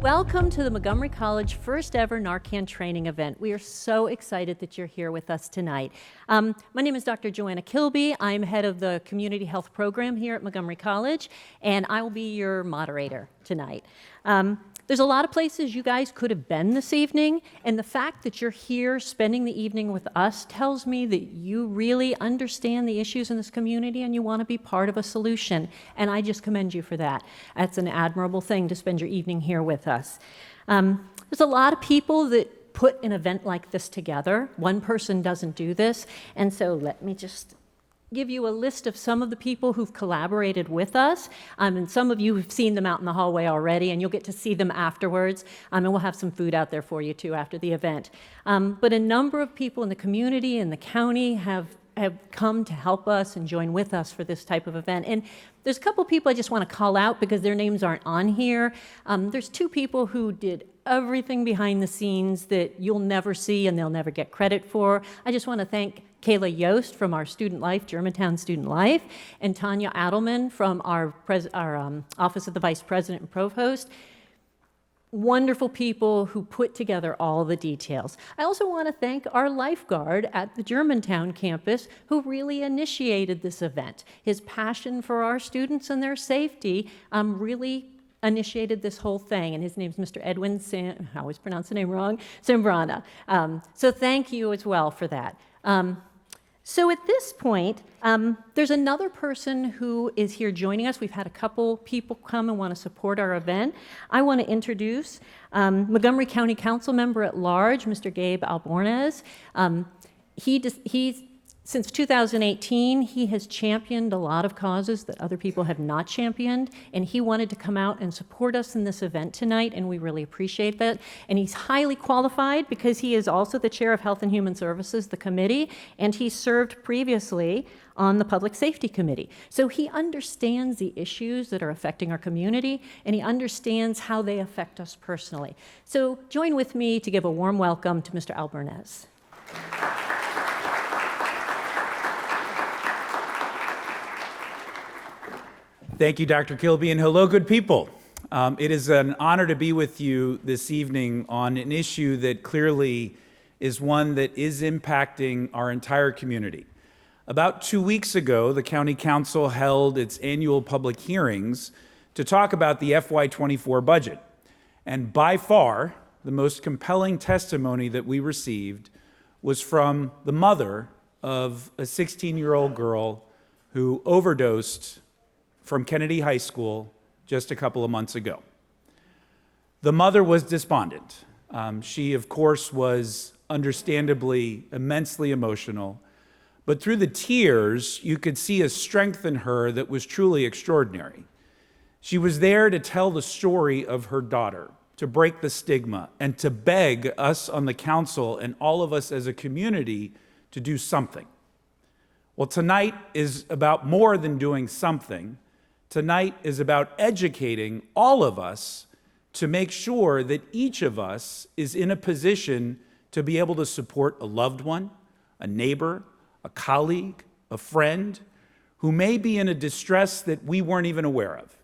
Welcome to the Montgomery College first ever Narcan training event. We are so excited that you're here with us tonight. My name is Dr. Joanna Kilby. I'm head of the Community Health Program here at Montgomery College, and I will be your moderator tonight. There's a lot of places you guys could have been this evening, and the fact that you're here spending the evening with us tells me that you really understand the issues in this community and you want to be part of a solution, and I just commend you for that. That's an admirable thing to spend your evening here with us. There's a lot of people that put an event like this together. One person doesn't do this, and so let me just give you a list of some of the people who've collaborated with us, and some of you have seen them out in the hallway already, and you'll get to see them afterwards, and we'll have some food out there for you too after the event. But a number of people in the community and the county have come to help us and join with us for this type of event. And there's a couple people I just want to call out because their names aren't on here. There's two people who did everything behind the scenes that you'll never see and they'll never get credit for. I just want to thank Kayla Yost from our Student Life, Germantown Student Life, and Tanya Adelman from our Office of the Vice President and Provost. Wonderful people who put together all the details. I also want to thank our lifeguard at the Germantown campus who really initiated this event. His passion for our students and their safety really initiated this whole thing, and his name's Mr. Edwin I always pronounce the name wrong, Simbrana. So thank you as well for that. So at this point, there's another person who is here joining us. We've had a couple people come and want to support our event. I want to introduce Montgomery County Council Member at Large, Mr. Gabe Albornez. Since 2018, he has championed a lot of causes that other people have not championed, and he wanted to come out and support us in this event tonight, and we really appreciate that. And he's highly qualified because he is also the chair of Health and Human Services, the committee, and he served previously on the Public Safety Committee. So he understands the issues that are affecting our community, and he understands how they affect us personally. So join with me to give a warm welcome to Mr. Albornez. Thank you, Dr. Kilby, and hello, good people. It is an honor to be with you this evening on an issue that clearly is one that is impacting our entire community. About 2 weeks ago, the County Council held its annual public hearings to talk about the FY24 budget. And by far, the most compelling testimony that we received was from the mother of a 16-year-old girl who overdosed from Kennedy High School just a couple of months ago. The mother was despondent. She, of course, was understandably immensely emotional, but through the tears, you could see a strength in her that was truly extraordinary. She was there to tell the story of her daughter, to break the stigma, and to beg us on the council and all of us as a community to do something. Well, tonight is about more than doing something. Tonight is about educating all of us to make sure that each of us is in a position to be able to support a loved one, a neighbor, a colleague, a friend who may be in a distress that we weren't even aware of.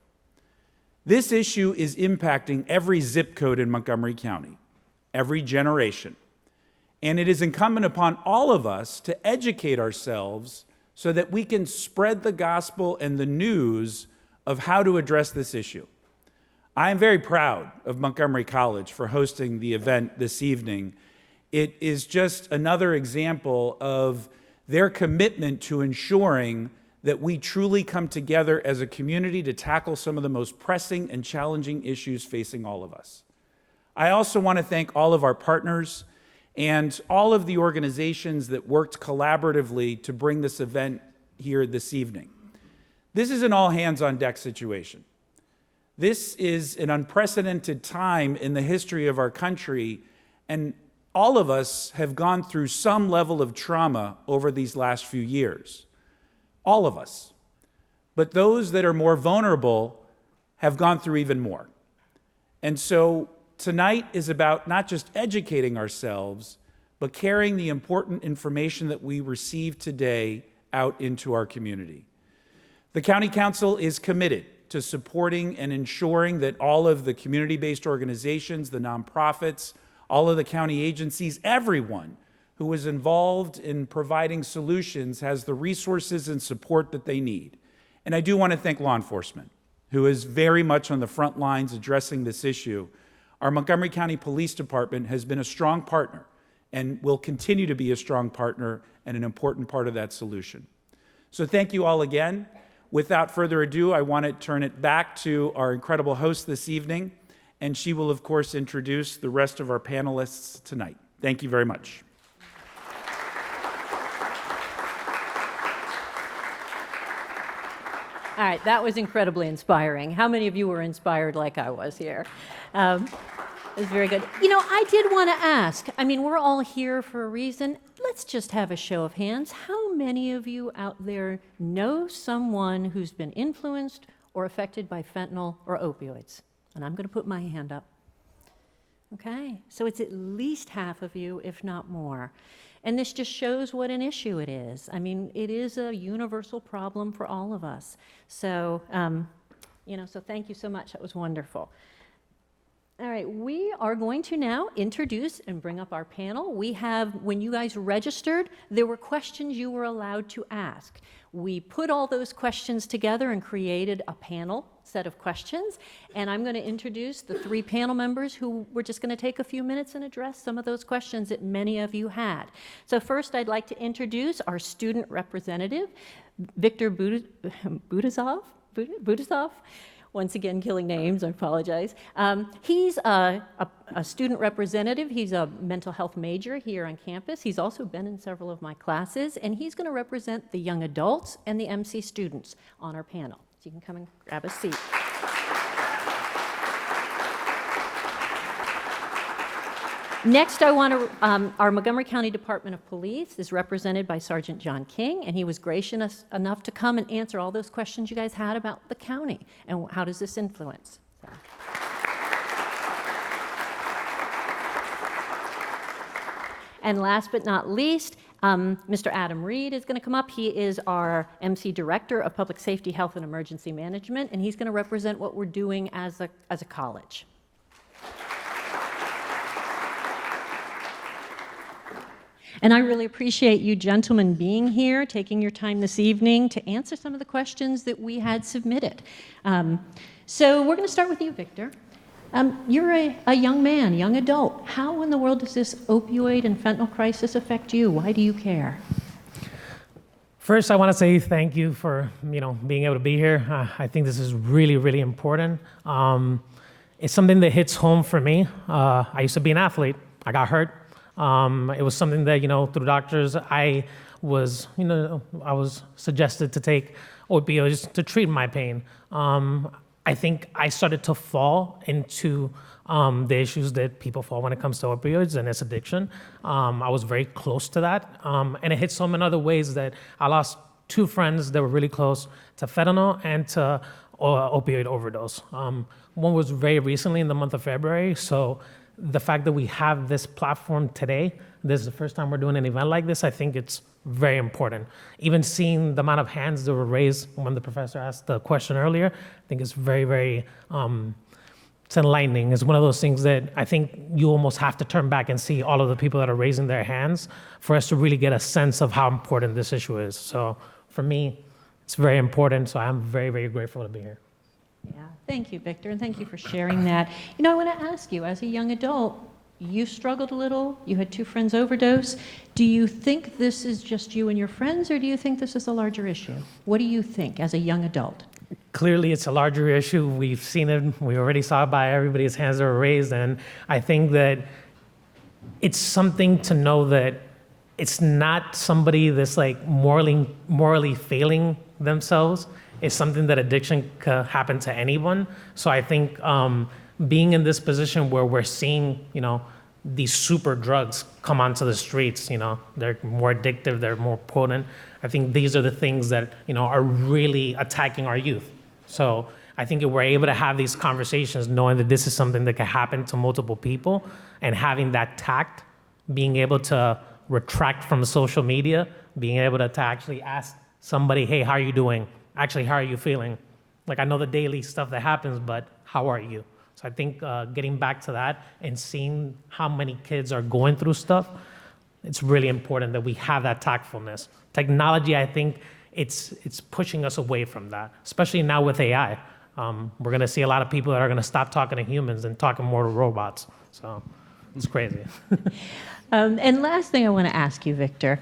This issue is impacting every zip code in Montgomery County, every generation. And it is incumbent upon all of us to educate ourselves so that we can spread the gospel and the news of how to address this issue. I am very proud of Montgomery College for hosting the event this evening. It is just another example of their commitment to ensuring that we truly come together as a community to tackle some of the most pressing and challenging issues facing all of us. I also want to thank all of our partners and all of the organizations that worked collaboratively to bring this event here this evening. This is an all-hands-on-deck situation. This is an unprecedented time in the history of our country, and all of us have gone through some level of trauma over these last few years. All of us. But those that are more vulnerable have gone through even more. And so tonight is about not just educating ourselves, but carrying the important information that we receive today out into our community. The County Council is committed to supporting and ensuring that all of the community-based organizations, the nonprofits, all of the county agencies, everyone who is involved in providing solutions has the resources and support that they need. And I do want to thank law enforcement, who is very much on the front lines addressing this issue. Our Montgomery County Police Department has been a strong partner and will continue to be a strong partner and an important part of that solution. So thank you all again. Without further ado, I want to turn it back to our incredible host this evening, and she will, of course, introduce the rest of our panelists tonight. Thank you very much. All right, that was incredibly inspiring. How many of you were inspired like I was here? It was very good. You know, I did want to ask, I mean, we're all here for a reason. Let's just have a show of hands. How many of you out there know someone who's been influenced or affected by fentanyl or opioids? And I'm going to put my hand up. Okay, so it's at least half of you, if not more. And this just shows what an issue it is. I mean, it is a universal problem for all of us. So, so thank you so much. That was wonderful. All right, we are going to now introduce and bring up our panel. We have, when you guys registered, there were questions you were allowed to ask. We put all those questions together and created a panel set of questions, and I'm going to introduce the three panel members who we're just going to take a few minutes and address some of those questions that many of you had. So first, I'd like to introduce our student representative, Victor Budasov. Once again, killing names, I apologize. He's a student representative. He's a mental health major here on campus. He's also been in several of my classes, and he's going to represent the young adults and the MC students on our panel. So you can come and grab a seat. Next, I want to, our Montgomery County Department of Police is represented by Sergeant John King, and he was gracious enough to come and answer all those questions you guys had about the county and how does this influence. So. And last but not least, Mr. Adam Reed is going to come up. He is our MC Director of Public Safety, Health, and Emergency Management, and he's going to represent what we're doing as a college. And I really appreciate you gentlemen being here, taking your time this evening to answer some of the questions that we had submitted. So we're going to start with you, Victor. You're a young man, young adult. How in the world does this opioid and fentanyl crisis affect you? Why do you care? First, I want to say thank you for being able to be here. I think this is really, really important. It's something that hits home for me. I used to be an athlete. I got hurt. It was something that, through doctors, I was suggested to take opioids to treat my pain. I think I started to fall into the issues that people fall when it comes to opioids and its addiction. I was very close to that. And it hit home in other ways that I lost two friends that were really close to fentanyl and to opioid overdose. One was very recently in the month of February. So the fact that we have this platform today, this is the first time we're doing an event like this, I think it's very important. Even seeing the amount of hands that were raised when the professor asked the question earlier, I think it's very, very, it's enlightening. It's one of those things that I think you almost have to turn back and see all of the people that are raising their hands for us to really get a sense of how important this issue is. So for me, it's very important. So I'm very, very grateful to be here. Yeah, thank you, Victor, and thank you for sharing that. I want to ask you, as a young adult, you struggled a little, you had two friends overdose. Do you think this is just you and your friends, or do you think this is a larger issue? What do you think as a young adult? Clearly, it's a larger issue. We've seen it. We already saw it by everybody's hands that were raised, and I think that it's something to know that it's not somebody that's like morally failing themselves. It's something that addiction could happen to anyone. So I think being in this position where we're seeing, these super drugs come onto the streets, they're more addictive, they're more potent. I think these are the things that, are really attacking our youth. So I think if we're able to have these conversations, knowing that this is something that can happen to multiple people, and having that tact, being able to retract from social media, being able to actually ask somebody, hey, how are you doing? Actually, how are you feeling? Like I know the daily stuff that happens, but how are you? So I think getting back to that and seeing how many kids are going through stuff, it's really important that we have that tactfulness. Technology, I think it's pushing us away from that, especially now with AI. We're going to see a lot of people that are going to stop talking to humans and talking more to robots. So it's crazy. And last thing I want to ask you, Victor.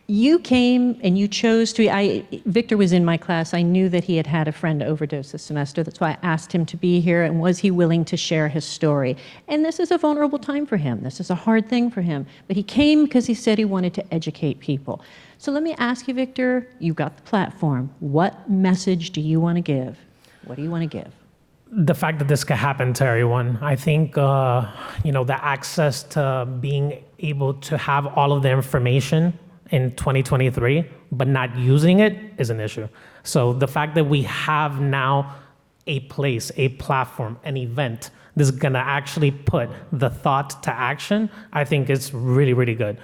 You came and you chose to. Victor was in my class. I knew that he had had a friend overdose this semester. That's why I asked him to be here. And was he willing to share his story? And this is a vulnerable time for him. This is a hard thing for him. But he came because he said he wanted to educate people. So let me ask you, Victor. You've got the platform. What message do you want to give? What do you want to give? The fact that this could happen to everyone, I think, the access to being able to have all of the information in 2023, but not using it is an issue. So the fact that we have now a place, a platform, an event that's gonna actually put the thought to action, I think is really, really good.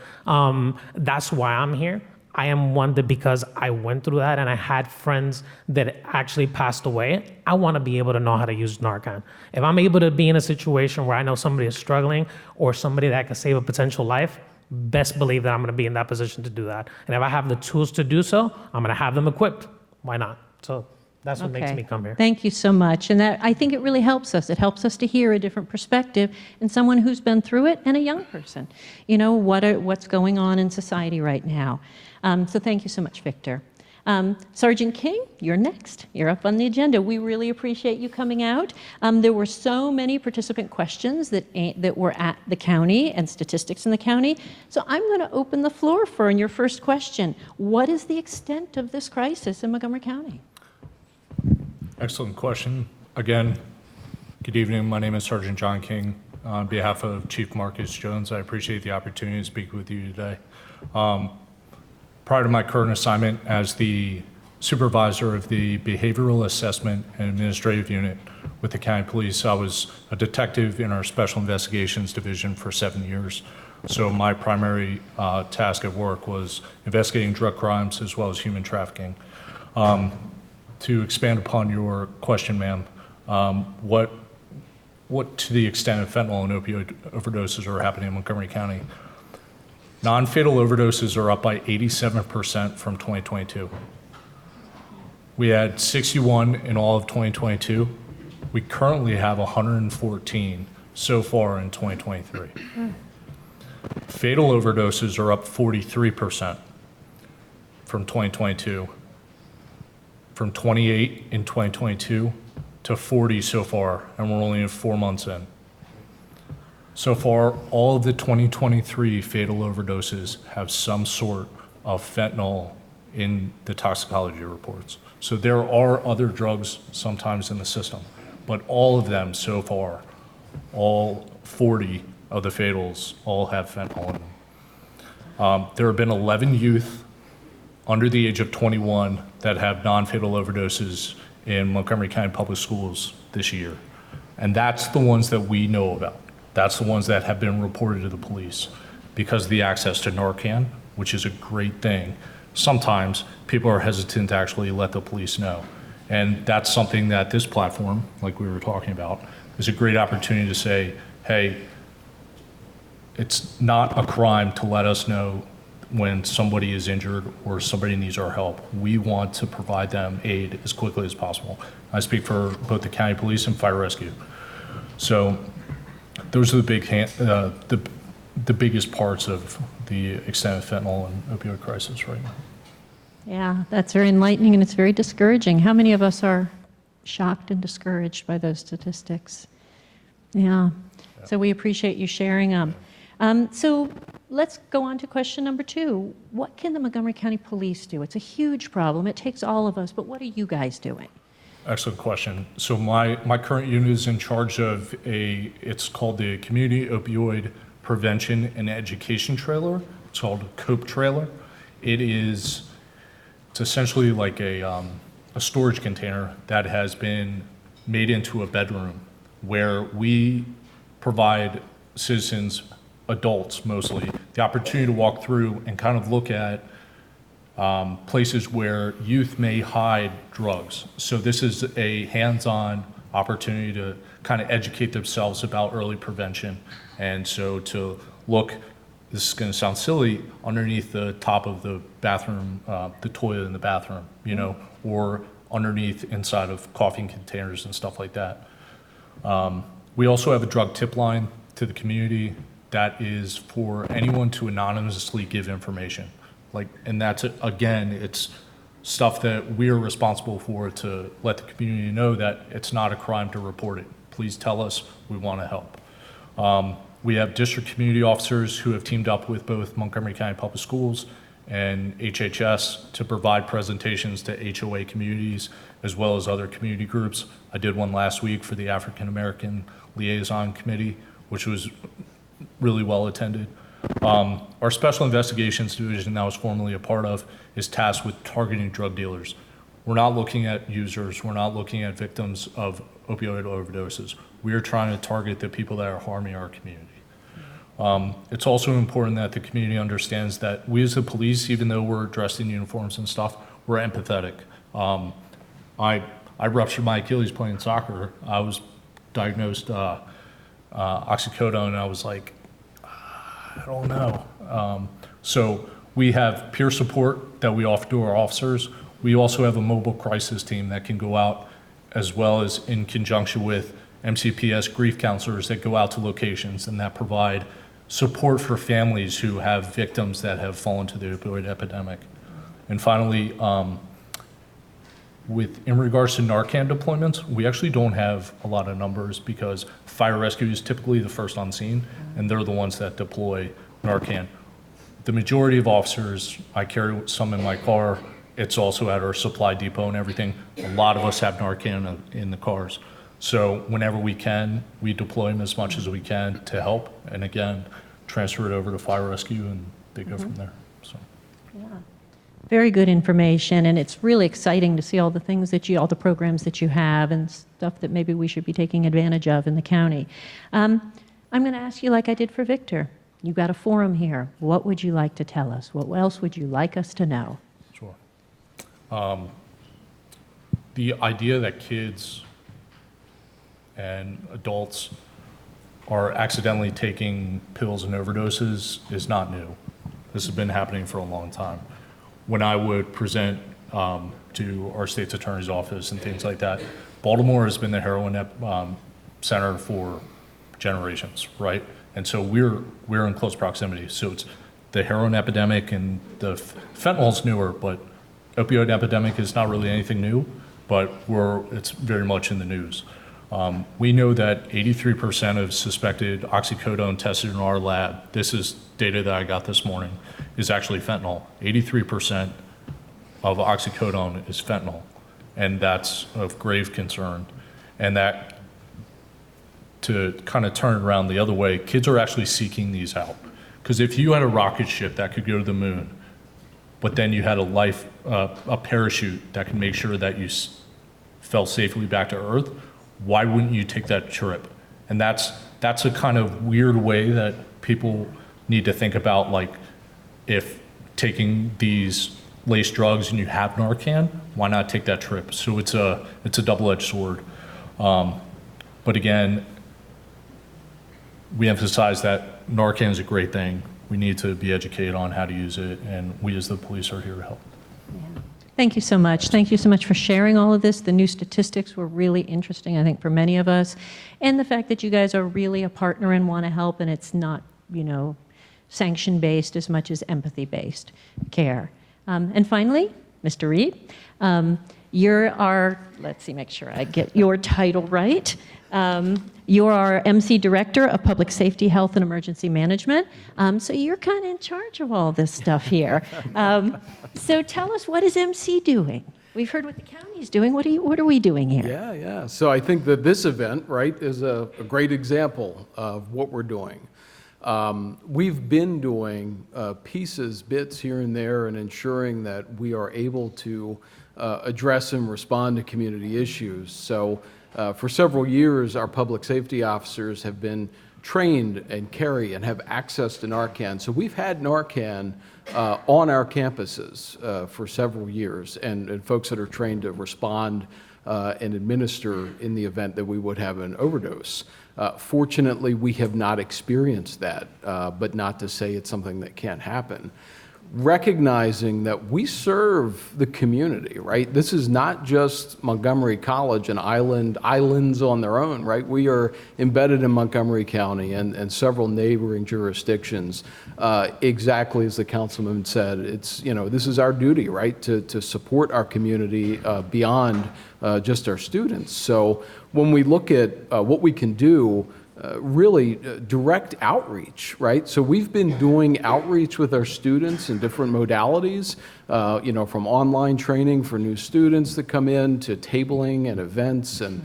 That's why I'm here. I am one that because I went through that and I had friends that actually passed away, I want to be able to know how to use Narcan. If I'm able to be in a situation where I know somebody is struggling or somebody that can save a potential life, best believe that I'm going to be in that position to do that. And if I have the tools to do so, I'm going to have them equipped. Why not? So that's what makes me come here. Thank you so much. And that, I think it really helps us. It helps us to hear a different perspective in someone who's been through it and a young person. What's going on in society right now. So thank you so much, Victor. Sergeant King, you're next. You're up on the agenda. We really appreciate you coming out. There were so many participant questions that were at the county and statistics in the county. So I'm going to open the floor for your first question. What is the extent of this crisis in Montgomery County? Excellent question. Again, good evening. My name is Sergeant John King. On behalf of Chief Marcus Jones, I appreciate the opportunity to speak with you today. Prior to my current assignment as the supervisor of the Behavioral Assessment and Administrative Unit with the County Police, I was a detective in our Special Investigations Division for 7 years. So my primary task at work was investigating drug crimes as well as human trafficking. To expand upon your question, ma'am, what to the extent of fentanyl and opioid overdoses are happening in Montgomery County? Non-fatal overdoses are up by 87% from 2022. We had 61 in all of 2022. We currently have 114 so far in 2023. Fatal overdoses are up 43% from 2022, from 28 in 2022 to 40 so far, and we're only 4 months in. So far, all of the 2023 fatal overdoses have some sort of fentanyl in the toxicology reports. So there are other drugs sometimes in the system, but all of them so far, all 40 of the fatals all have fentanyl in them. There have been 11 youth under the age of 21 that have non-fatal overdoses in Montgomery County Public Schools this year. And that's the ones that we know about. That's the ones that have been reported to the police because of the access to Narcan, which is a great thing. Sometimes people are hesitant to actually let the police know. And that's something that this platform, like we were talking about, is a great opportunity to say, hey, it's not a crime to let us know when somebody is injured or somebody needs our help. We want to provide them aid as quickly as possible. I speak for both the county police and fire rescue. So those are the biggest parts of the extent of fentanyl and opioid crisis right now. Yeah, that's very enlightening and it's very discouraging. How many of us are shocked and discouraged by those statistics? Yeah. So we appreciate you sharing them. So let's go on to question number 2. What can the Montgomery County Police do? It's a huge problem. It takes all of us, but what are you guys doing? Excellent question. So my current unit is in charge of it's called the Community Opioid Prevention and Education Trailer. It's called COPE Trailer. It's essentially like a storage container that has been made into a bedroom where we provide citizens, adults mostly, the opportunity to walk through and kind of look at places where youth may hide drugs. So this is a hands-on opportunity to kind of educate themselves about early prevention. And so to look, this is going to sound silly, underneath the top of the bathroom, the toilet in the bathroom, you know, or underneath inside of coffee containers and stuff like that. We also have a drug tip line to the community that is for anyone to anonymously give information. And that's, again, it's stuff that we are responsible for to let the community know that it's not a crime to report it. Please tell us, we want to help. We have district community officers who have teamed up with both Montgomery County Public Schools and HHS to provide presentations to HOA communities as well as other community groups. I did one last week for the African American Liaison Committee, which was really well attended. Our Special Investigations Division that I was formerly a part of is tasked with targeting drug dealers. We're not looking at users, we're not looking at victims of opioid overdoses. We are trying to target the people that are harming our community. It's also important that the community understands that we as the police, even though we're dressed in uniforms and stuff, we're empathetic. I ruptured my Achilles playing soccer. I was diagnosed oxycodone, and I was like, I don't know. So we have peer support that we offer to our officers. We also have a mobile crisis team that can go out, as well as in conjunction with MCPS grief counselors that go out to locations and that provide support for families who have victims that have fallen to the opioid epidemic. And finally, in regards to Narcan deployments, we actually don't have a lot of numbers because fire rescue is typically the first on scene, and they're the ones that deploy Narcan. The majority of officers, I carry some in my car. It's also at our supply depot and everything. A lot of us have Narcan in the cars. So whenever we can, we deploy them as much as we can to help. And again, transfer it over to fire rescue and they go from there. So. Yeah. Very good information, and it's really exciting to see all the things that all the programs that you have and stuff that maybe we should be taking advantage of in the county. I'm going to ask you like I did for Victor. You've got a forum here. What would you like to tell us? What else would you like us to know? Sure. The idea that kids and adults are accidentally taking pills and overdoses is not new. This has been happening for a long time. When I would present to our state's attorney's office and things like that, Baltimore has been the heroin center for generations, right? And so we're in close proximity. So it's the heroin epidemic, and the fentanyl's newer, but opioid epidemic is not really anything new, but it's very much in the news. We know that 83% of suspected oxycodone tested in our lab, this is data that I got this morning, is actually fentanyl. 83% of oxycodone is fentanyl, and that's of grave concern. And that, to kind of turn it around the other way, kids are actually seeking these out. Because if you had a rocket ship that could go to the moon, but then you had a parachute that could make sure that you fell safely back to Earth, why wouldn't you take that trip? And that's a kind of weird way that people need to think about, like, if taking these laced drugs and you have Narcan, why not take that trip? So it's a double-edged sword. But again, we emphasize that Narcan is a great thing. We need to be educated on how to use it, and we as the police are here to help. Thank you so much. Thank you so much for sharing all of this. The new statistics were really interesting, I think, for many of us. And the fact that you guys are really a partner and want to help, and it's not, sanction-based as much as empathy-based care. And finally, Mr. Reed, you're our, let's see, make sure I get your title right. You're our MC Director of Public Safety, Health, and Emergency Management. So you're kind of in charge of all this stuff here. So tell us, what is MC doing? We've heard what the county's doing. What are we doing here? Yeah. So I think that this event, right, is a great example of what we're doing. We've been doing bits here and there, and ensuring that we are able to address and respond to community issues. So for several years, our public safety officers have been trained and carry and have access to Narcan. So we've had Narcan on our campuses for several years, and folks that are trained to respond and administer in the event that we would have an overdose. Fortunately, we have not experienced that, but not to say it's something that can't happen. Recognizing that we serve the community, right? This is not just Montgomery College, an islands on their own, right? We are embedded in Montgomery County and several neighboring jurisdictions. Exactly as the councilman said, it's, you know, this is our duty, right? To support our community beyond just our students. So when we look at what we can do, really direct outreach, right? So we've been doing outreach with our students in different modalities, you know, from online training for new students that come in to tabling and events and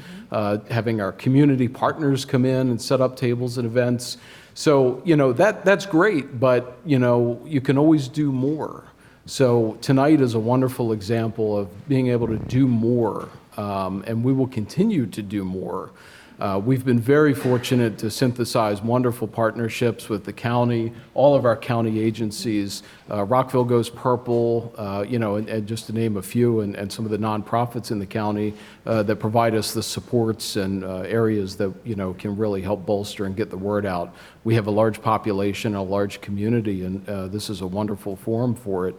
having our community partners come in and set up tables and events. So, you know, that's great, but, you know, you can always do more. So tonight is a wonderful example of being able to do more, and we will continue to do more. We've been very fortunate to synthesize wonderful partnerships with the county, all of our county agencies, Rockville Goes Purple, you know, and just to name a few, and some of the nonprofits in the county that provide us the supports and areas that, you know, can really help bolster and get the word out. We have a large population, a large community, and this is a wonderful forum for it.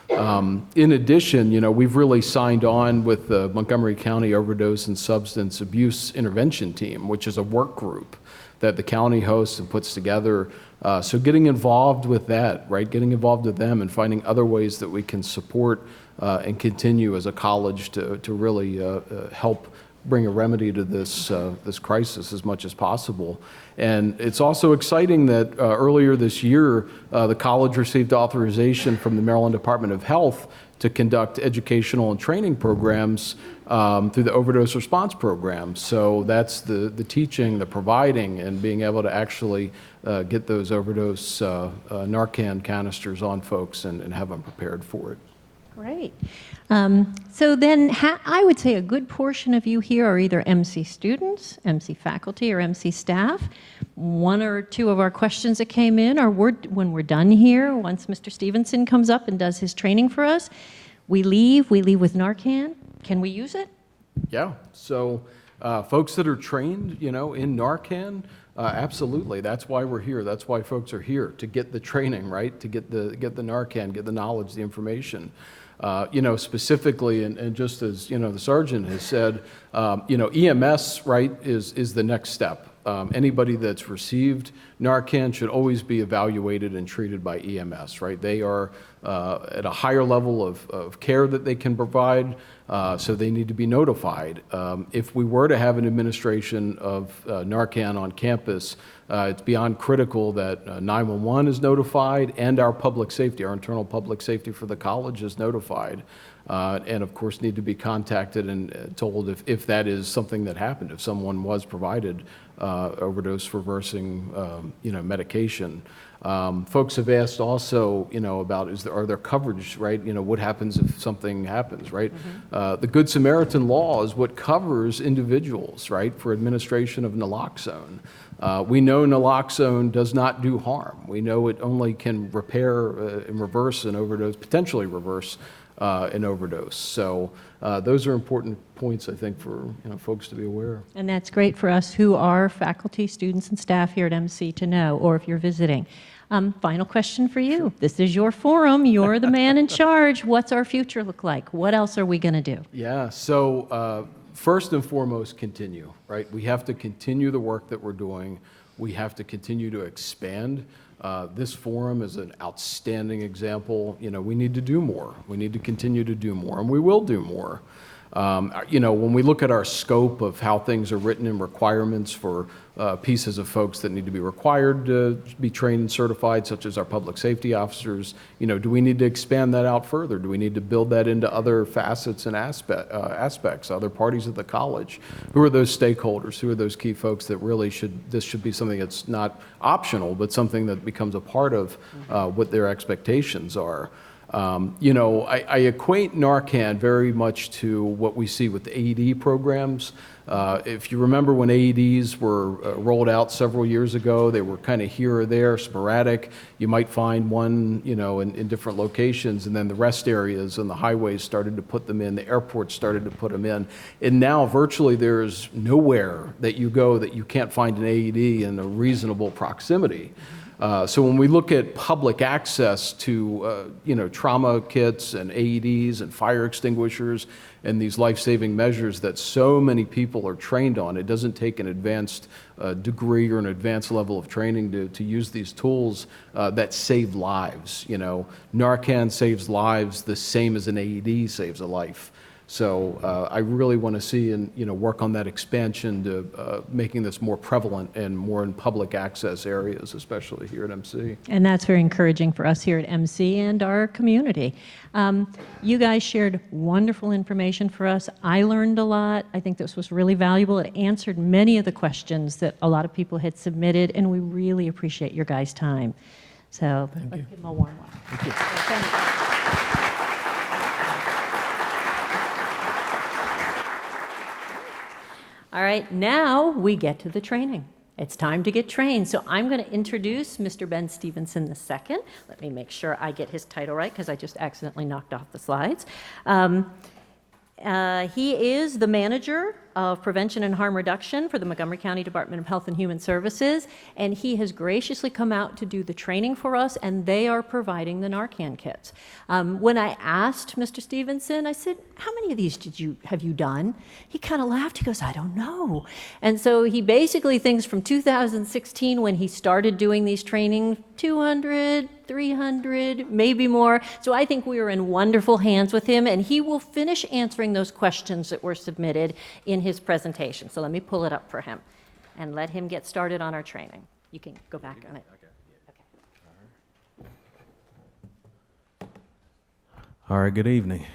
In addition, you know, we've really signed on with the Montgomery County Overdose and Substance Abuse Intervention Team, which is a work group that the county hosts and puts together. So getting involved with that, right? Getting involved with them and finding other ways that we can support and continue as a college to really help bring a remedy to this this crisis as much as possible. And it's also exciting that earlier this year, the college received authorization from the Maryland Department of Health to conduct educational and training programs through the overdose response program. So that's the teaching, the providing, and being able to actually get those overdose Narcan canisters on folks and have them prepared for it. Great. So then I would say a good portion of you here are either MC students, MC faculty, or MC staff. One or two of our questions that came in are when we're done here, once Mr. Stevenson comes up and does his training for us, we leave with Narcan. Can we use it? Yeah, so folks that are trained, you know, in Narcan, absolutely. That's why we're here. That's why folks are here, to get the training, right? To get the Narcan, get the knowledge, the information. You know, specifically, and just as, you know, the sergeant has said, you know, EMS, right, is the next step. Anybody that's received Narcan should always be evaluated and treated by EMS, right? They are at a higher level of care that they can provide, so they need to be notified. If we were to have an administration of Narcan on campus, it's beyond critical that 911 is notified and our public safety, our internal public safety for the college is notified. And of course need to be contacted and told if that is something that happened, if someone was provided overdose reversing you know, medication. Folks have asked also, you know, about are there coverage, right? You know, what happens if something happens, right? Mm-hmm. The Good Samaritan law is what covers individuals, right, for administration of naloxone. We know naloxone does not do harm. We know it only can repair and reverse an overdose, potentially reverse an overdose. So those are important points, I think, for, you know, folks to be aware. And that's great for us who are faculty, students, and staff here at MC to know, or if you're visiting. Final question for you. This is your forum. You're the man in charge. What's our future look like? What else are we going to do? Yeah, so first and foremost, continue, right? We have to continue the work that we're doing. We have to continue to expand. This forum is an outstanding example. You know, we need to do more. We need to continue to do more, and we will do more. You know, when we look at our scope of how things are written in requirements for pieces of folks that need to be required to be trained and certified, such as our public safety officers, you know, do we need to expand that out further? Do we need to build that into other facets and aspects, other parties of the college? Who are those stakeholders? Who are those key folks that really this should be something that's not optional, but something that becomes a part of what their expectations are? I equate Narcan very much to what we see with the AED programs. If you remember when AEDs were rolled out several years ago, they were kind of here or there, sporadic. You might find one, in different locations, and then the rest areas and the highways started to put them in, the airports started to put them in. And now virtually there's nowhere that you go that you can't find an AED in a reasonable proximity. So when we look at public access to, trauma kits and AEDs and fire extinguishers and these life-saving measures that so many people are trained on, it doesn't take an advanced degree or an advanced level of training to use these tools that save lives. Narcan saves lives the same as an AED saves a life. So I really want to see and work on that expansion to making this more prevalent and more in public access areas, especially here at MC. And that's very encouraging for us here at MC and our community. You guys shared wonderful information for us. I learned a lot. I think this was really valuable. It answered many of the questions that a lot of people had submitted, and we really appreciate your guys' time. So let's give them a warm welcome. Thank you. All right, now we get to the training. It's time to get trained. So I'm going to introduce Mr. Ben Stevenson II. Let me make sure I get his title right because I just accidentally knocked off the slides. He is the manager of prevention and harm reduction for the Montgomery County Department of Health and Human Services, and he has graciously come out to do the training for us, and they are providing the Narcan kits. When I asked Mr. Stevenson, I said, how many of these have you done? He kind of laughed. He goes, I don't know. And so he basically thinks from 2016 when he started doing these training, 200, 300, maybe more. So I think we are in wonderful hands with him, and he will finish answering those questions that were submitted in his presentation. So let me pull it up for him and let him get started on our training. You can go back on it. All right, good evening.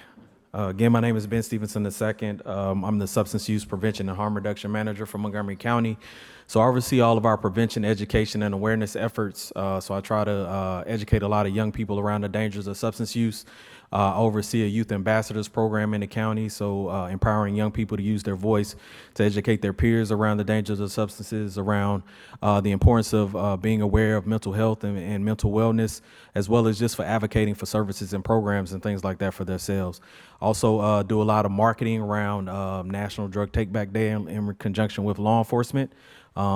Again, my name is Ben Stevenson II. I'm the Substance Use Prevention and Harm Reduction Manager for Montgomery County. So I oversee all of our prevention, education, and awareness efforts. So I try to educate a lot of young people around the dangers of substance use. I oversee a youth ambassadors program in the county, so empowering young people to use their voice to educate their peers around the dangers of substances, around the importance of being aware of mental health and mental wellness, as well as just for advocating for services and programs and things like that for themselves. Also do a lot of marketing around National Drug Take Back Day in conjunction with law enforcement.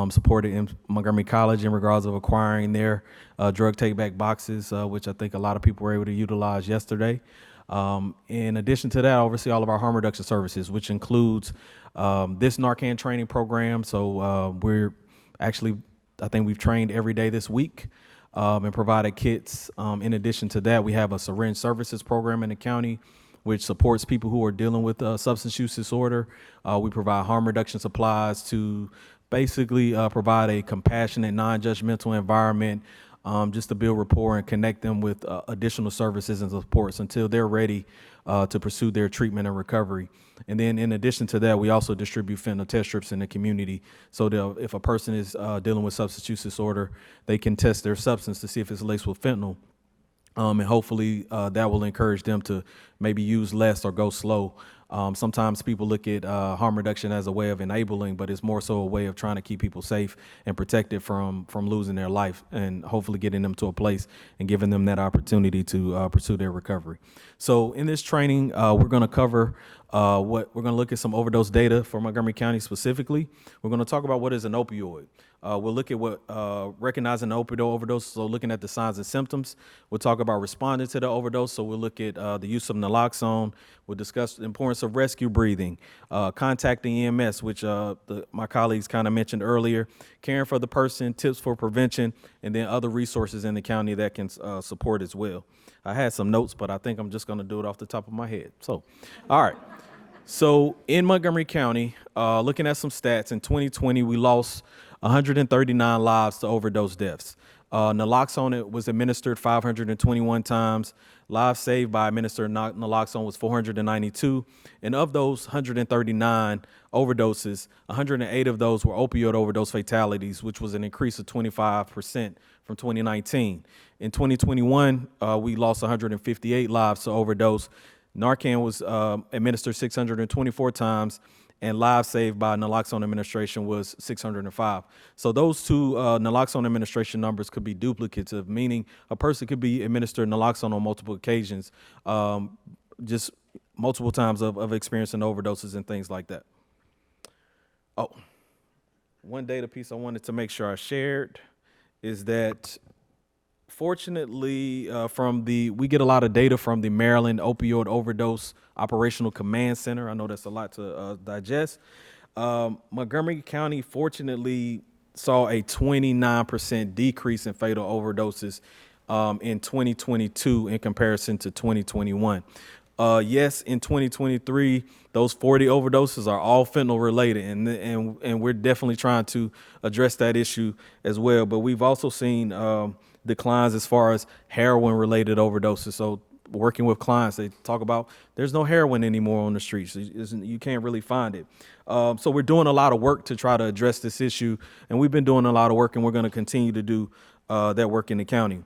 Supported in Montgomery College in regards of acquiring their drug take-back boxes, which I think a lot of people were able to utilize yesterday. In addition to that, I oversee all of our harm reduction services, which includes this Narcan training program. So we're actually, I think we've trained every day this week and provided kits. In addition to that, we have a syringe services program in the county, which supports people who are dealing with substance use disorder. We provide harm reduction supplies to basically provide a compassionate, non-judgmental environment just to build rapport and connect them with additional services and supports until they're ready to pursue their treatment and recovery. And then in addition to that, we also distribute fentanyl test strips in the community. So that if a person is dealing with substance use disorder, they can test their substance to see if it's laced with fentanyl. And hopefully that will encourage them to maybe use less or go slow. Sometimes people look at harm reduction as a way of enabling, but it's more so a way of trying to keep people safe and protected from losing their life, and hopefully getting them to a place and giving them that opportunity to pursue their recovery. So in this training, we're going to cover we're going to look at some overdose data for Montgomery County specifically. We're going to talk about what is an opioid. We'll look at what recognizing the opioid overdose, so looking at the signs and symptoms. We'll talk about responding to the overdose, so we'll look at the use of naloxone. We'll discuss the importance of rescue breathing, contacting EMS, which my colleagues kind of mentioned earlier, caring for the person, tips for prevention, and then other resources in the county that can support as well. I had some notes, but I think I'm just going to do it off the top of my head. So, all right. So in Montgomery County, looking at some stats, in 2020, we lost 139 lives to overdose deaths. Naloxone was administered 521 times. Lives saved by administered naloxone was 492. And of those 139 overdoses, 108 of those were opioid overdose fatalities, which was an increase of 25% from 2019. In 2021, we lost 158 lives to overdose. Narcan was administered 624 times, and lives saved by naloxone administration was 605. So those two naloxone administration numbers could be duplicative, meaning a person could be administered naloxone on multiple occasions, just multiple times of experiencing overdoses and things like that. Oh, one data piece I wanted to make sure I shared is that fortunately, we get a lot of data from the Maryland Opioid Overdose Operational Command Center. I know that's a lot to digest. Montgomery County fortunately saw a 29% decrease in fatal overdoses in 2022 in comparison to 2021. Yes, in 2023, those 40 overdoses are all fentanyl related, and we're definitely trying to address that issue as well. But we've also seen declines as far as heroin-related overdoses. So working with clients, they talk about there's no heroin anymore on the streets. You can't really find it. So we're doing a lot of work to try to address this issue, and we've been doing a lot of work, and we're going to continue to do that work in the county.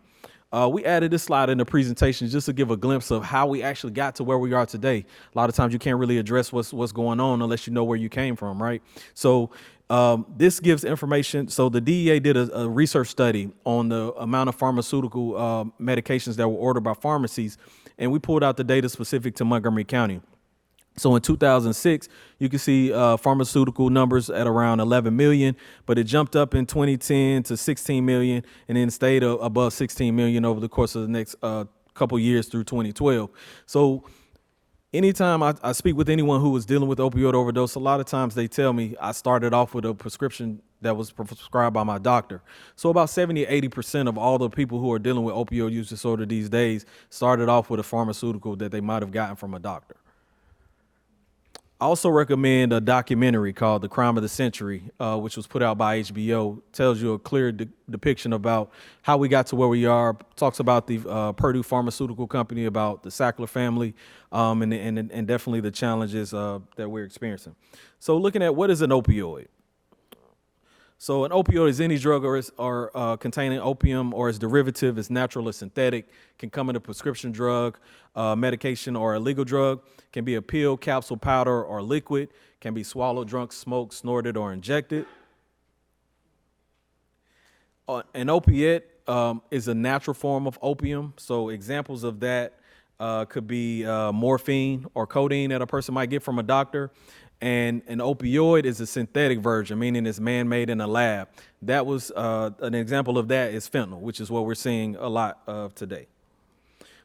We added this slide in the presentation just to give a glimpse of how we actually got to where we are today. A lot of times you can't really address what's going on unless you know where you came from, right? So this gives information. So the DEA did a research study on the amount of pharmaceutical medications that were ordered by pharmacies, and we pulled out the data specific to Montgomery County. So in 2006, you can see pharmaceutical numbers at around 11 million, but it jumped up in 2010 to 16 million and then stayed above 16 million over the course of the next couple years through 2012. So anytime I speak with anyone who was dealing with opioid overdose, a lot of times they tell me I started off with a prescription that was prescribed by my doctor. So about 70 to 80% of all the people who are dealing with opioid use disorder these days started off with a pharmaceutical that they might have gotten from a doctor. I also recommend a documentary called The Crime of the Century, which was put out by HBO. Tells you a clear depiction about how we got to where we are. Talks about the Purdue Pharmaceutical Company, about the Sackler family, and definitely the challenges that we're experiencing. So looking at what is an opioid. So an opioid is any drug or containing opium or its derivative is natural or synthetic, can come in a prescription drug, medication, or a legal drug, can be a pill, capsule, powder, or liquid, can be swallowed, drunk, smoked, snorted, or injected. An opiate is a natural form of opium. So examples of that could be morphine or codeine that a person might get from a doctor. And an opioid is a synthetic version, meaning it's man-made in a lab. That was an example of that is fentanyl, which is what we're seeing a lot of today.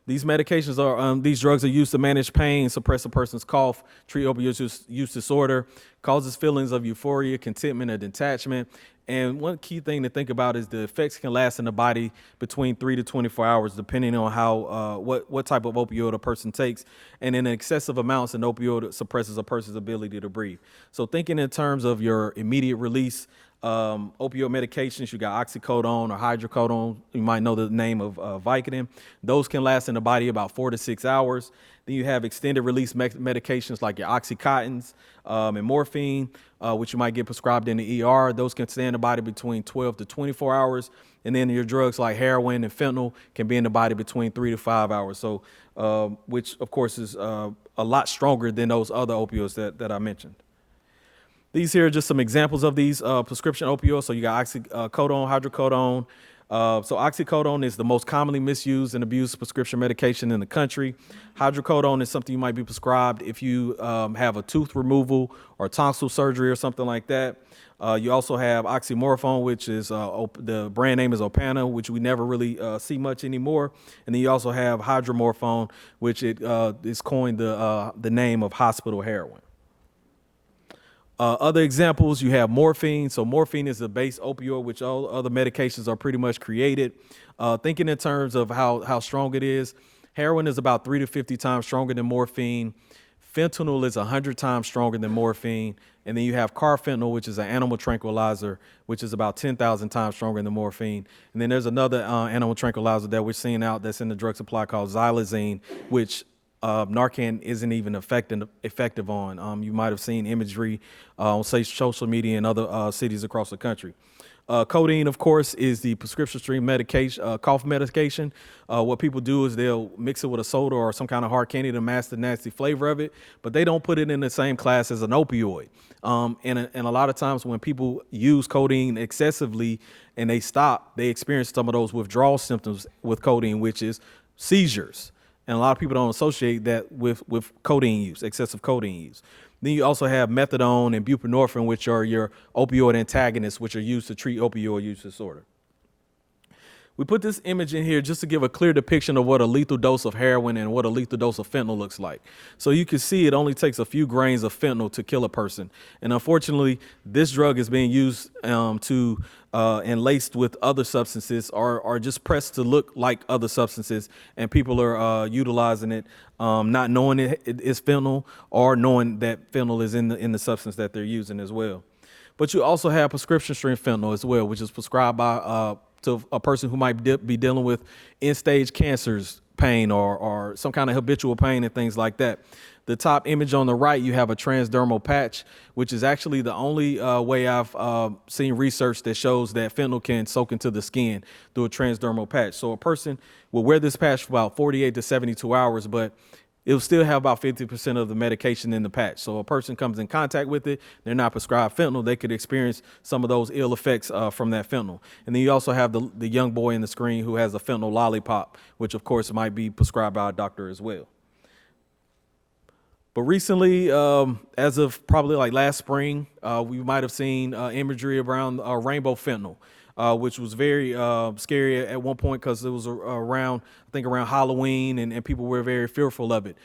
These medications are, these drugs are used to manage pain, suppress a person's cough, treat opioid use disorder, causes feelings of euphoria, contentment, and detachment. And one key thing to think about is the effects can last in the body between 3 to 24 hours, depending on how what type of opioid a person takes. And in excessive amounts, an opioid suppresses a person's ability to breathe. So thinking in terms of your immediate release, opioid medications, you got oxycodone or hydrocodone. You might know the name of Vicodin. Those can last in the body about 4 to 6 hours. Then you have extended release medications like your Oxycontins and morphine, which you might get prescribed in the ER. Those can stay in the body between 12 to 24 hours. And then your drugs like heroin and fentanyl can be in the body between 3 to 5 hours. So, which of course is a lot stronger than those other opioids that I mentioned. These here are just some examples of these prescription opioids. So you got oxycodone, hydrocodone. So oxycodone is the most commonly misused and abused prescription medication in the country. Hydrocodone is something you might be prescribed if you have a tooth removal or tonsil surgery or something like that. You also have oxymorphone, which is the brand name is Opana, which we never really see much anymore. And then you also have hydromorphone, which is coined the name of hospital heroin. Other examples, you have morphine. So morphine is a base opioid, which all other medications are pretty much created. Thinking in terms of how strong it is, heroin is about 3 to 50 times stronger than morphine. Fentanyl is 100 times stronger than morphine. And then you have carfentanil, which is an animal tranquilizer, which is about 10,000 times stronger than morphine. And then there's another animal tranquilizer that we're seeing out that's in the drug supply called xylazine, which Narcan isn't even effective on. You might have seen imagery on, say, social media in other cities across the country. Codeine, of course, is the prescription stream medication, cough medication. What people do is they'll mix it with a soda or some kind of hard candy to mask the nasty flavor of it, but they don't put it in the same class as an opioid. And a lot of times when people use codeine excessively and they stop, they experience some of those withdrawal symptoms with codeine, which is seizures. And a lot of people don't associate that with codeine use, excessive codeine use. Then you also have methadone and buprenorphine, which are your opioid antagonists, which are used to treat opioid use disorder. We put this image in here just to give a clear depiction of what a lethal dose of heroin and what a lethal dose of fentanyl looks like. So you can see it only takes a few grains of fentanyl to kill a person. And unfortunately, this drug is being used and laced with other substances or just pressed to look like other substances. And people are utilizing it, not knowing it is fentanyl or knowing that fentanyl is in the substance that they're using as well. But you also have prescription strength fentanyl as well, which is prescribed by to a person who might be dealing with end-stage cancers, pain, or some kind of habitual pain and things like that. The top image on the right, you have a transdermal patch, which is actually the only way I've seen research that shows that fentanyl can soak into the skin through a transdermal patch. So a person will wear this patch for about 48 to 72 hours, but it'll still have about 50% of the medication in the patch. So a person comes in contact with it, they're not prescribed fentanyl, they could experience some of those ill effects from that fentanyl. And then you also have the young boy in the screen who has a fentanyl lollipop, which of course might be prescribed by a doctor as well. But recently, as of probably like last spring, we might have seen imagery around rainbow fentanyl. Which was very scary at one point because it was around Halloween and people were very fearful of it,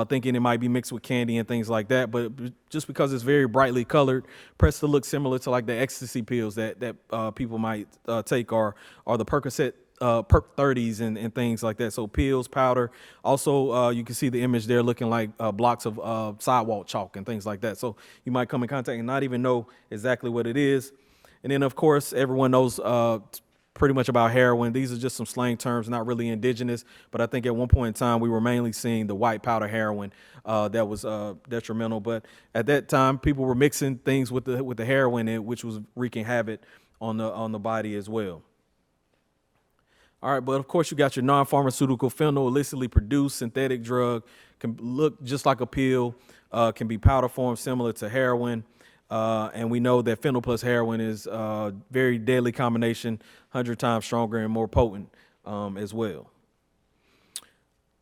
thinking it might be mixed with candy and things like that. But just because it's very brightly colored, pressed to look similar to like the ecstasy pills that people might take or the Percocet, Perc 30s and things like that. So pills, powder. Also, you can see the image there looking like blocks of sidewalk chalk and things like that. So you might come in contact and not even know exactly what it is. And then, of course, everyone knows pretty much about heroin. These are just some slang terms, not really indigenous. But I think at one point in time, we were mainly seeing the white powder heroin that was detrimental. But at that time, people were mixing things with the heroin, which was wreaking havoc on the body as well. All right, but of course, you got your non-pharmaceutical fentanyl, illicitly produced synthetic drug, can look just like a pill, can be powder form similar to heroin. And we know that fentanyl plus heroin is a very deadly combination, 100 times stronger and more potent as well.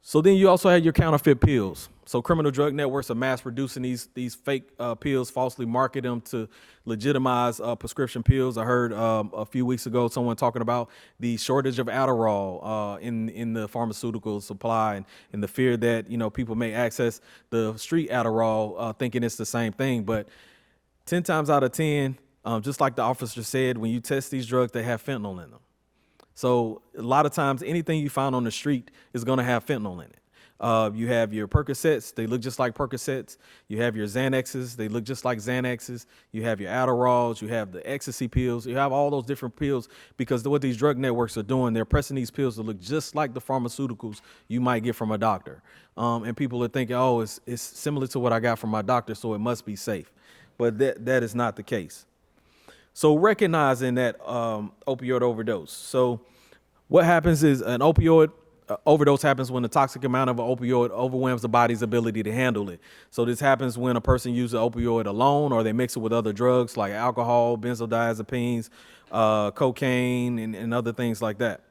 So then you also have your counterfeit pills. So criminal drug networks are mass producing these fake pills, falsely market them to legitimize prescription pills. I heard a few weeks ago someone talking about the shortage of Adderall in the pharmaceutical supply and the fear that people may access the street Adderall thinking it's the same thing, but 10 times out of 10, just like the officer said, when you test these drugs, they have fentanyl in them. So a lot of times, anything you find on the street is going to have fentanyl in it. You have your Percocets, they look just like Percocets. You have your Xanaxes, they look just like Xanaxes. You have your Adderalls, you have the ecstasy pills. You have all those different pills because what these drug networks are doing, they're pressing these pills to look just like the pharmaceuticals you might get from a doctor. And people are thinking, oh, it's similar to what I got from my doctor, so it must be safe. But that is not the case. So recognizing that opioid overdose. So what happens is an opioid overdose happens when the toxic amount of an opioid overwhelms the body's ability to handle it. So this happens when a person uses an opioid alone or they mix it with other drugs like alcohol, benzodiazepines, cocaine, and other things like that.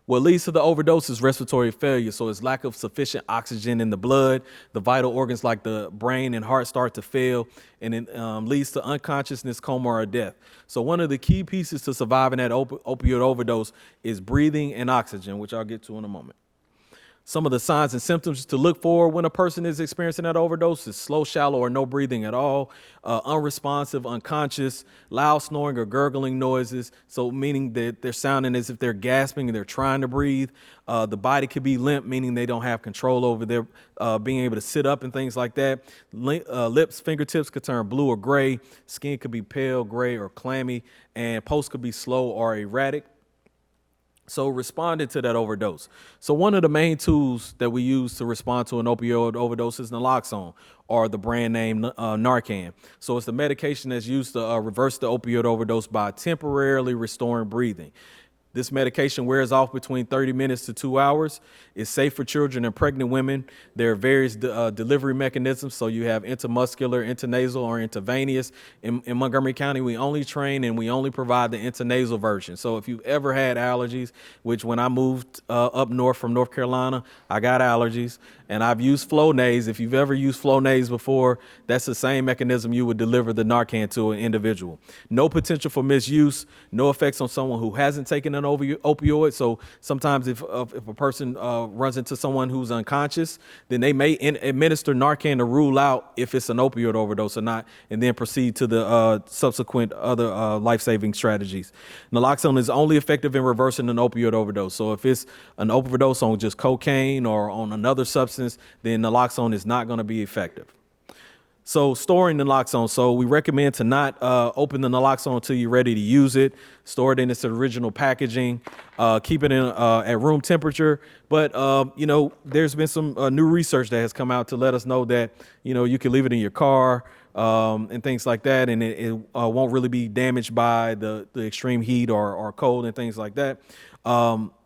What leads to the overdose is respiratory failure. So it's lack of sufficient oxygen in the blood. The vital organs like the brain and heart start to fail, and it leads to unconsciousness, coma, or death. So one of the key pieces to surviving that opioid overdose is breathing and oxygen, which I'll get to in a moment. Some of the signs and symptoms to look for when a person is experiencing that overdose is slow, shallow, or no breathing at all, unresponsive, unconscious, loud snoring or gurgling noises. So meaning that they're sounding as if they're gasping and they're trying to breathe. The body could be limp, meaning they don't have control over their being able to sit up and things like that. Lips, fingertips could turn blue or gray. Skin could be pale, gray, or clammy, and pulse could be slow or erratic. So responding to that overdose. So one of the main tools that we use to respond to an opioid overdose is naloxone, or the brand name Narcan. So it's the medication that's used to reverse the opioid overdose by temporarily restoring breathing. This medication wears off between 30 minutes to 2 hours. It's safe for children and pregnant women. There are various delivery mechanisms. So you have intramuscular, intranasal, or intravenous. In Montgomery County, we only train and we only provide the intranasal version. So if you've ever had allergies, which when I moved up north from North Carolina, I got allergies, and I've used Flonase. If you've ever used Flonase before, that's the same mechanism you would deliver the Narcan to an individual. No potential for misuse, no effects on someone who hasn't taken an opioid. So sometimes if a person runs into someone who's unconscious, then they may administer Narcan to rule out if it's an opioid overdose or not, and then proceed to the subsequent other life-saving strategies. Naloxone is only effective in reversing an opioid overdose. So if it's an overdose on just cocaine or on another substance, then naloxone is not going to be effective. So storing naloxone. So we recommend to not open the naloxone until you're ready to use it. Store it in its original packaging. Keep it in at room temperature. But there's been some new research that has come out to let us know that you can leave it in your car and things like that, and it won't really be damaged by the extreme heat or cold and things like that.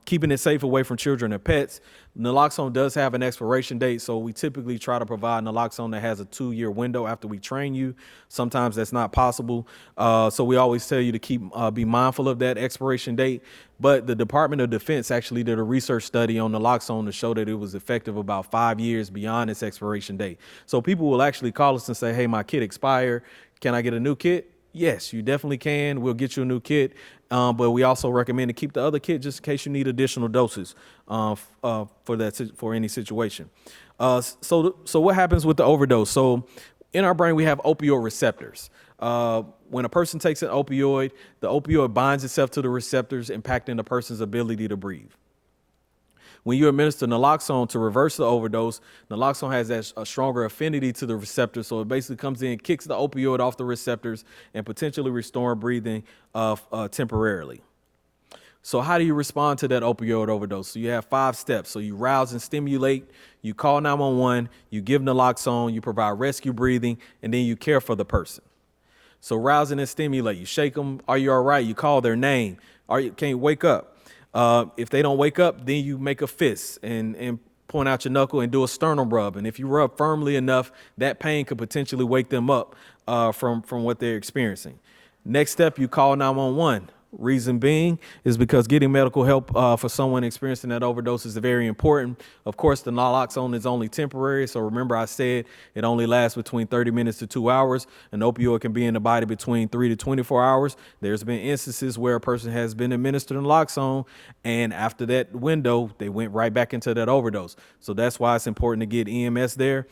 Keeping it safe away from children and pets. Naloxone does have an expiration date, so we typically try to provide naloxone that has a 2-year window after we train you. Sometimes that's not possible, so we always tell you to be mindful of that expiration date. But the Department of Defense actually did a research study on naloxone to show that it was effective about 5 years beyond its expiration date. So people will actually call us and say, "Hey, my kit expired. Can I get a new kit?" Yes, you definitely can. We'll get you a new kit. But we also recommend to keep the other kit just in case you need additional doses for any situation. So what happens with the overdose? So in our brain, we have opioid receptors. When a person takes an opioid, the opioid binds itself to the receptors, impacting the person's ability to breathe. When you administer naloxone to reverse the overdose, naloxone has a stronger affinity to the receptor, so it basically comes in, kicks the opioid off the receptors, and potentially restoring breathing temporarily. So how do you respond to that opioid overdose? So you have 5 steps. So you rouse and stimulate, you call 911, you give naloxone, you provide rescue breathing, and then you care for the person. So rousing and stimulate, you shake them, "Are you all right?" You call their name, "Can you wake up?" If they don't wake up, then you make a fist and point out your knuckle and do a sternum rub. And if you rub firmly enough, that pain could potentially wake them up from what they're experiencing. Next step, you call 911. Reason being is because getting medical help for someone experiencing that overdose is very important. Of course, the naloxone is only temporary. So remember, I said it only lasts between 30 minutes to 2 hours. An opioid can be in the body between 3 to 24 hours. There's been instances where a person has been administered naloxone, and after that window, they went right back into that overdose. So that's why it's important to get EMS there.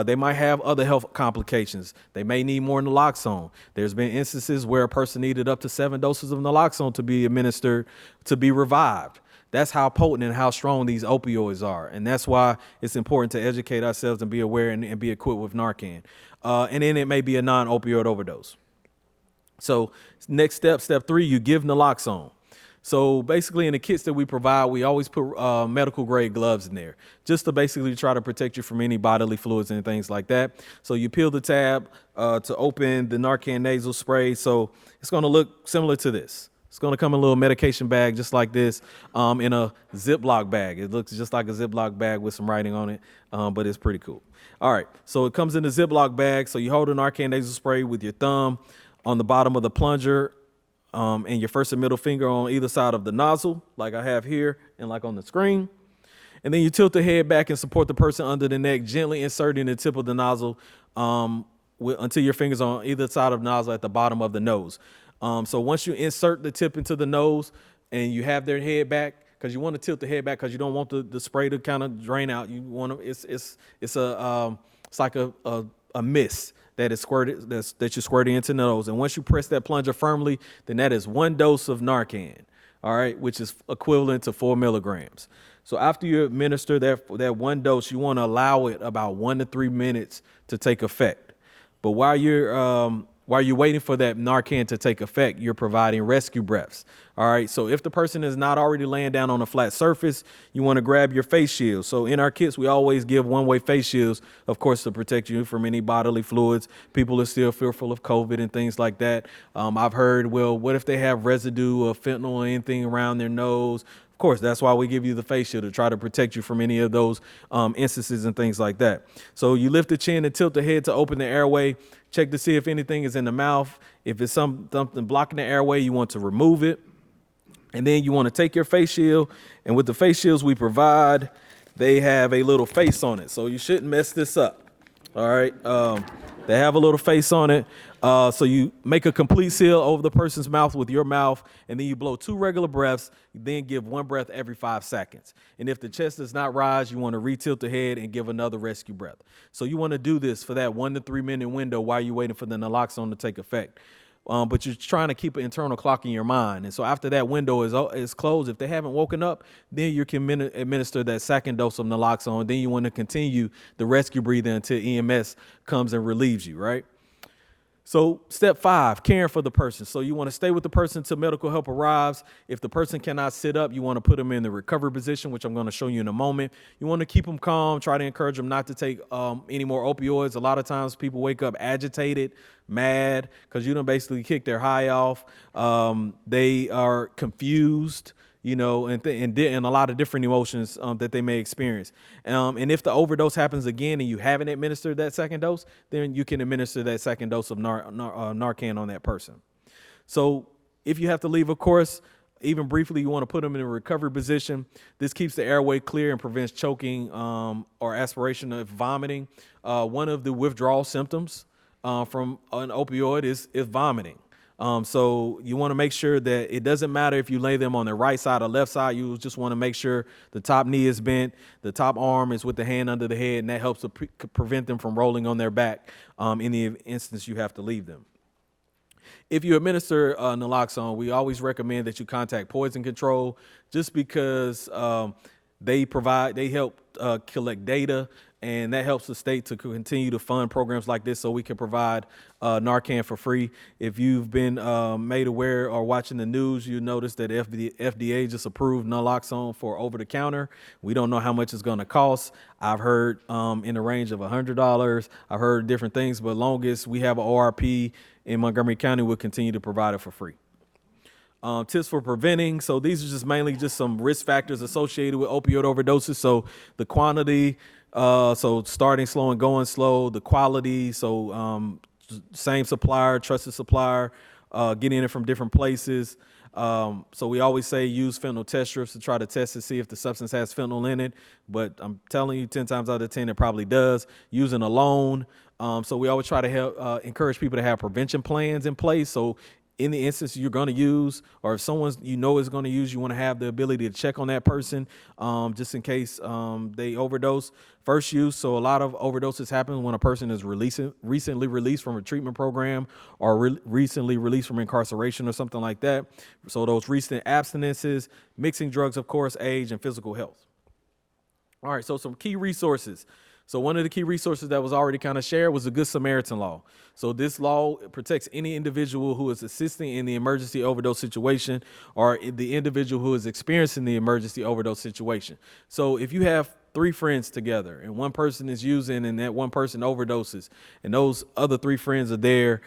They might have other health complications. They may need more naloxone. There's been instances where a person needed up to 7 doses of naloxone to be administered to be revived. That's how potent and how strong these opioids are. And that's why it's important to educate ourselves and be aware and be equipped with Narcan. And then it may be a non-opioid overdose. So next step, step 3, you give naloxone. So basically in the kits that we provide, we always put medical grade gloves in there just to basically try to protect you from any bodily fluids and things like that. So you peel the tab to open the Narcan nasal spray. So it's going to look similar to this. It's going to come in a little medication bag just like this in a Ziploc bag. It looks just like a Ziploc bag with some writing on it, but it's pretty cool. All right, so it comes in a Ziploc bag. So you hold a Narcan nasal spray with your thumb on the bottom of the plunger and your first and middle finger on either side of the nozzle, like I have here and like on the screen. And then you tilt the head back and support the person under the neck, gently inserting the tip of the nozzle until your fingers on either side of the nozzle at the bottom of the nose. So once you insert the tip into the nose and you have their head back, Because you want to tilt the head back because you don't want the spray to kind of drain out. You want to, it's like a mist that is squirted, that you're squirting into the nose. And once you press that plunger firmly, then that is 1 dose of Narcan, all right, which is equivalent to 4 milligrams. So after you administer that 1 dose, you want to allow it about 1 to 3 minutes to take effect. But while you're waiting for that Narcan to take effect, you're providing rescue breaths. All right. So if the person is not already laying down on a flat surface, you want to grab your face shield. So in our kits, we always give one-way face shields, of course, to protect you from any bodily fluids. People are still fearful of COVID and things like that. I've heard, well, what if they have residue of fentanyl or anything around their nose? Of course, that's why we give you the face shield, to try to protect you from any of those instances and things like that. So you lift the chin and tilt the head to open the airway. Check to see if anything is in the mouth. If it's something blocking the airway, you want to remove it. And then you want to take your face shield. And with the face shields we provide, they have a little face on it. So you shouldn't mess this up. All right. They have a little face on it. So you make a complete seal over the person's mouth with your mouth, and then you blow 2 regular breaths. You then give 1 breath every 5 seconds. And if the chest does not rise, you want to retilt the head and give another rescue breath. So you want to do this for that 1 to 3 minute window while you're waiting for the naloxone to take effect. But you're trying to keep an internal clock in your mind. And so after that window is closed, if they haven't woken up, then you can administer that 2nd dose of naloxone. Then you want to continue the rescue breathing until EMS comes and relieves you, right? So step 5, caring for the person. So you want to stay with the person until medical help arrives. If the person cannot sit up, you want to put them in the recovery position, which I'm going to show you in a moment. You want to keep them calm, try to encourage them not to take any more opioids. A lot of times people wake up agitated, mad, because you done basically kick their high off. They are confused, you know, and a lot of different emotions that they may experience. And if the overdose happens again and you haven't administered that 2nd dose, then you can administer that 2nd dose of Narcan on that person. So if you have to leave, of course, even briefly, you want to put them in a recovery position. This keeps the airway clear and prevents choking or aspiration of vomiting. One of the withdrawal symptoms from an opioid is vomiting. So you want to make sure that it doesn't matter if you lay them on the right side or left side. You just want to make sure the top knee is bent, the top arm is with the hand under the head, and that helps to prevent them from rolling on their back in the instance you have to leave them. If you administer naloxone, we always recommend that you contact Poison Control, just because they help collect data, and that helps the state to continue to fund programs like this so we can provide Narcan for free. If you've been made aware or watching the news, you notice that FDA just approved naloxone for over-the-counter. We don't know how much it's going to cost. I've heard in the range of $100. I've heard different things, but longest we have an ORP in Montgomery County, we'll continue to provide it for free. Tips for preventing. So these are just mainly some risk factors associated with opioid overdoses. So the quantity, so starting slow and going slow, the quality, so same supplier, trusted supplier, getting it from different places. So we always say use fentanyl test strips to try to test to see if the substance has fentanyl in it. But I'm telling you 10 times out of 10, it probably does. Using alone. So we always try to help encourage people to have prevention plans in place. So in the instance you're going to use, or if someone you know is going to use, you want to have the ability to check on that person just in case they overdose. First use, so a lot of overdoses happen when a person is recently released from a treatment program or recently released from incarceration or something like that. So those recent abstinences, mixing drugs, of course, age, and physical health. All right, so some key resources. So one of the key resources that was already kind of shared was the Good Samaritan law. So this law protects any individual who is assisting in the emergency overdose situation or the individual who is experiencing the emergency overdose situation. So if you have 3 friends together and one person is using and that one person overdoses and those other 3 friends are there,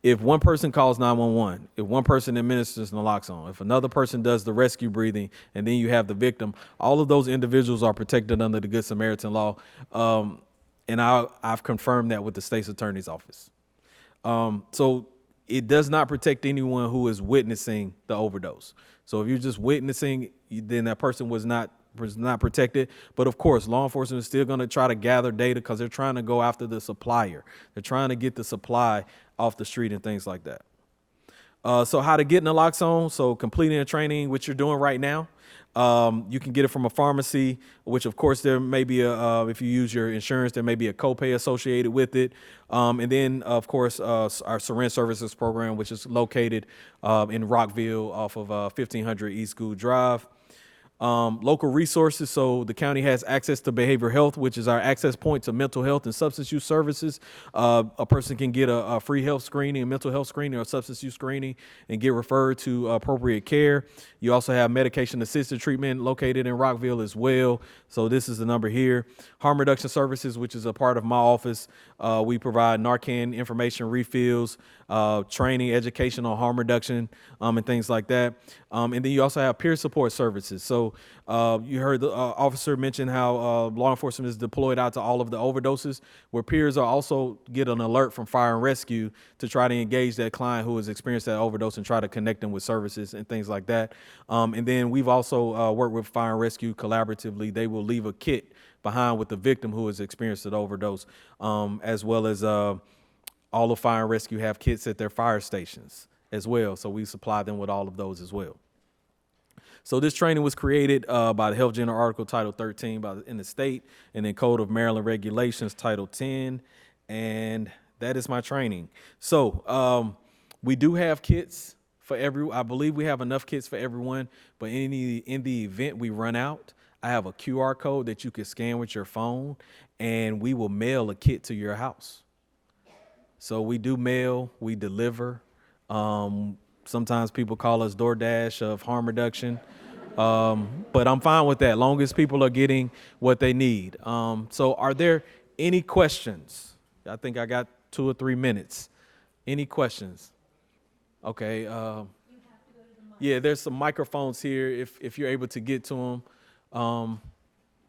if one person calls 911, if one person administers naloxone, if another person does the rescue breathing, and then you have the victim, all of those individuals are protected under the Good Samaritan law. And I've confirmed that with the state's attorney's office. So it does not protect anyone who is witnessing the overdose. So if you're just witnessing, then that person was not protected. But of course, law enforcement is still going to try to gather data because they're trying to go after the supplier. They're trying to get the supply off the street and things like that. So how to get naloxone? So completing a training, which you're doing right now. You can get it from a pharmacy, which of course there may be if you use your insurance, there may be a copay associated with it. And then of course, our syringe services program, which is located in Rockville off of 1500 East School Drive. Local resources. So the county has access to behavioral health, which is our access point to mental health and substance use services. A person can get a free health screening, a mental health screening or substance use screening and get referred to appropriate care. You also have medication assisted treatment located in Rockville as well. So this is the number here. Harm reduction services, which is a part of my office. We provide Narcan information refills, training, education on harm reduction, and things like that. And then you also have peer support services. So you heard the officer mention how law enforcement is deployed out to all of the overdoses, where peers are also get an alert from fire and rescue to try to engage that client who has experienced that overdose and try to connect them with services and things like that. And then we've also worked with fire and rescue collaboratively. They will leave a kit behind with the victim who has experienced an overdose, as well as all of fire and rescue have kits at their fire stations as well. So we supply them with all of those as well. So this training was created by the Health General Article Title 13 in the state, and then Code of Maryland Regulations Title 10, and that is my training. So we do have kits for I believe we have enough kits for everyone, but in the event we run out, I have a QR code that you can scan with your phone, and we will mail a kit to your house. So we do mail, we deliver. Sometimes people call us DoorDash of harm reduction. But I'm fine with that, long as people are getting what they need. So are there any questions? I think I got 2 or 3 minutes. Any questions? Okay. Yeah, there's some microphones here if you're able to get to them.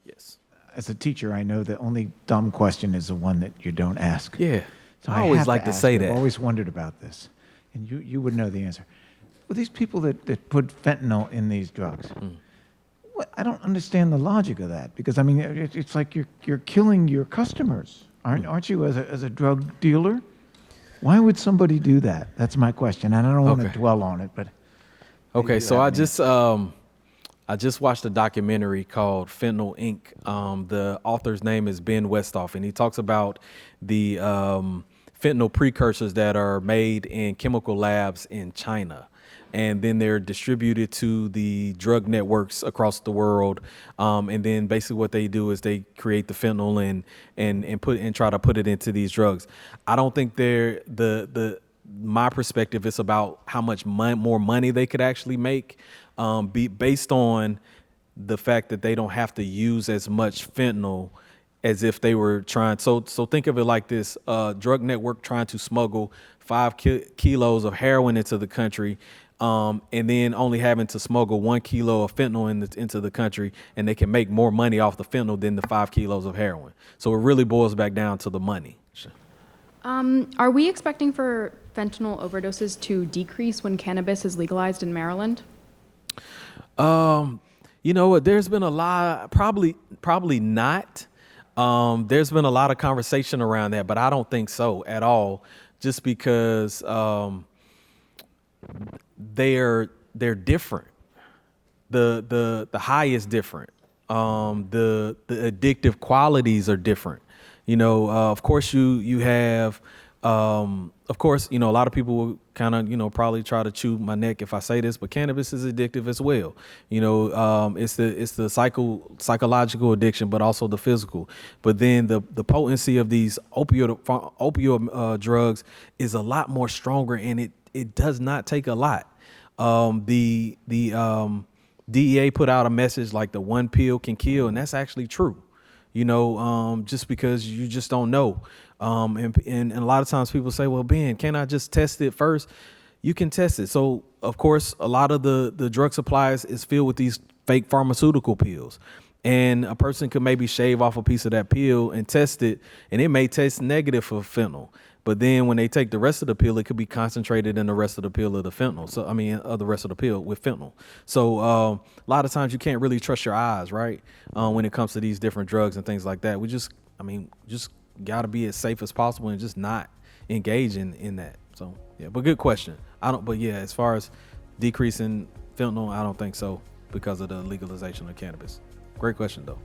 Yes. As a teacher, I know the only dumb question is the one that you don't ask. Yeah. So I always have like to ask say it. that. I've always wondered about this, and you would know the answer. Well, these people that put fentanyl in these drugs, I don't understand the logic of that, because I mean it's like you're killing your customers, aren't you, as a drug dealer? Why would somebody do that? That's my question, and I don't want to dwell on it, but Okay, maybe so that I just watched a documentary called Fentanyl Inc. The author's name is Ben Westhoff, and he talks about the fentanyl precursors that are made in chemical labs in China. And then they're distributed to the drug networks across the world. And then basically what they do is they create the fentanyl and try to put it into these drugs. I don't think my perspective is about how much more money they could actually make, based on the fact that they don't have to use as much fentanyl as if they were trying. So think of it like this: drug network trying to smuggle 5 kilos of heroin into the country, and then only having to smuggle 1 kilo of fentanyl into the country, and they can make more money off the fentanyl than the 5 kilos of heroin. So it really boils back down to the money. Are we expecting for fentanyl overdoses to decrease when cannabis is legalized in Maryland? You know what? There's been a lot, probably not. There's been a lot of conversation around that, but I don't think so at all. Just because they're different. The high is different. The addictive qualities are different. You know, of course you have, of course, you know, a lot of people will kind of, you know, probably try to chew my neck if I say this, but cannabis is addictive as well. You know, it's the psychological addiction, but also the physical. But then the potency of these opioid drugs is a lot more stronger, and it does not take a lot. The DEA put out a message like the 1 pill can kill, and that's actually true. You know, just because you just don't know. And a lot of times people say, well, Ben, can't I just test it first? You can test it. So, of course, a lot of the drug supplies is filled with these fake pharmaceutical pills. And a person could maybe shave off a piece of that pill and test it, and it may taste negative for fentanyl. But then when they take the rest of the pill, it could be concentrated in the rest of the pill of the fentanyl. So, I mean, the rest of the pill with fentanyl. So a lot of times you can't really trust your eyes, right? When it comes to these different drugs and things like that. We just got to be as safe as possible and just not engage in that. So yeah, but good question. But yeah, as far as decreasing fentanyl, I don't think so because of the legalization of cannabis. Great question though.